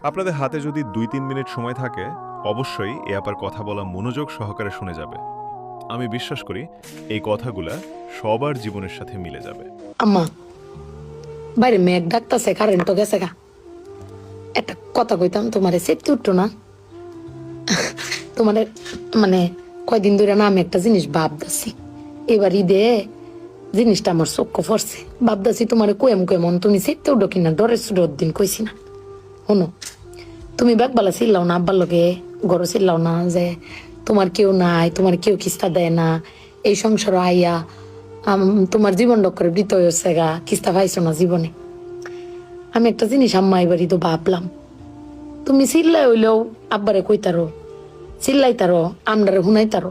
আপনাদের হাতে যদি 2-3 মিনিট সময় থাকে অবশ্যই এ আপার কথা বলা মনোযোগ সহকারে শুনে যাবে। আমি বিশ্বাস করি এই কথাগুলা সবার জীবনের সাথে মিলে যাবে। আম্মা বাইরে মেঘ ডাকতেছে, কারেন্ট তো গেছে গা। একটা কথা কইতাম, তোমারে সেফটি উঠতো না? তোমার মানে কয়দিন ধরে না আমি একটা জিনিস ভাবতেছি। এবার ঈদে জিনিসটা আমার চোখ পড়ছে। ভাবতেছি তোমারে কেমন তুমি সেফটি উঠো কিনা, ডরের সুডোর দিন কইছি না। শোনো, তুমি ব্যাগবালা চিল্লাও না, আব্বার লগে গড় চিল্লাও না যে তোমার কেউ নাই, তোমার কেউ কিস্তা দেয় না, এই সংসার আইয়া তোমার জীবন ডক্করে বৃত হয়েছে গা, কিস্তা পাইছো না জীবনে। আমি একটা জিনিস আম্মা এবারই তো ভাবলাম, তুমি চিল্লাই হইলেও আব্বারে কইতারো, চিল্লাইতারো, আমরারে শুনাইতারো।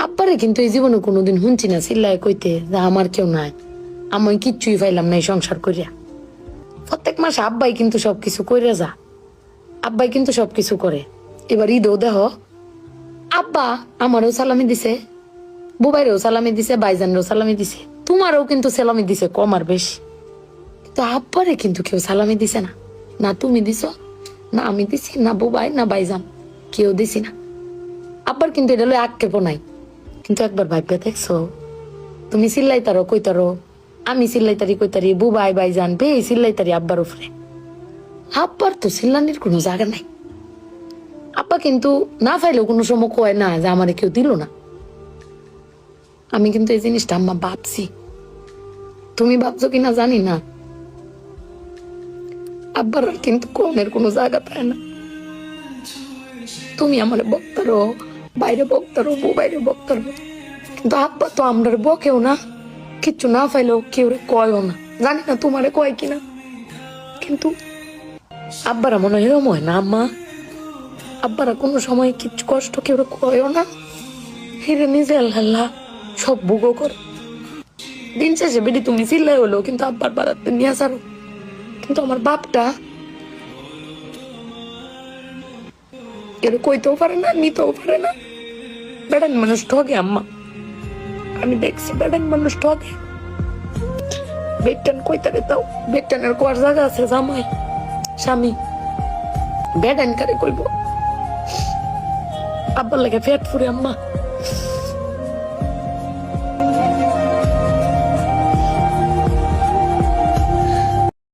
আব্বারে কিন্তু এই জীবনে কোনোদিন শুনছি না চিল্লাই কইতে যে আমার কেউ নাই, আমি কিচ্ছুই পাইলাম না এই সংসার করিয়া। প্রত্যেক মাসে আব্বাই কিন্তু সবকিছু কইরা যা, আব্বাই কিন্তু সবকিছু করে। এবার ঈদেও দেহ আব্বা আমারও সালামি দিছে, বুবাইরেও সালামি দিছে, বাইজানরেও সালামি দিছে, তোমারও কিন্তু সালামি দিছে কম আর বেশি। কিন্তু আব্বারে কিন্তু কেউ সালামি দিছে না। না তুমি দিছ, না আমি দিছি, না বুবাই, না বাইজান, কেউ দিছি না। আব্বার কিন্তু এটা লই আক্ষেপও নাই। কিন্তু একবার ভাববে দেখছো, তুমি চিল্লাইতারো কইতারো, আমি চিল্লাইতারি কইতারি, বুবাই বাইজান বে চিল্লাইতারি আব্বার উপরে। আব্বার তো চিল্লানির কোনো জায়গা নাই। আব্বা কিন্তু না পাইলেও কোনো সময় কয় না যে আমারে কেউ দিল না। আমি কিন্তু এই জিনিসটা আম্মা ভাবছি, তুমি ভাবছো কিনা জানি না। আব্বার কিন্তু কমের কোনো জায়গা পায় না। তুমি আমার বক্তারো, বাইরে বক্তারো, বাইরে বক্তারো, কিন্তু আব্বা তো আমরা বকেও না, কিচ্ছু না পাইলেও কেউ কয়ও না। জানি না তোমারে কয় কিনা, কিন্তু আব্বারা মনে হয় এরম হয় না আম্মা। আব্বারা কোনো সময় কিচ্ছু কষ্ট কেউ কয়ও না, হিরে নিজে আল্লাহ সব ভোগও করে। দিন শেষে বেটি তুমি চিল্লাই হলো কিন্তু আব্বার বাড়াতে নিয়ে আসারো। কিন্তু আমার বাপটা কেউ কইতেও পারে না, নিতেও পারে না। বেড়ান মানুষ ঠকে আম্মা, আমি দেখছি বেড়ান মানুষ ঠকে। বেটান কইতারে তাও বেটানের কোয়ার জায়গা আছে, জামাই স্বামী বেড়ান কারে কইব। আব্বার লাগে ফেট ফুরে আম্মা।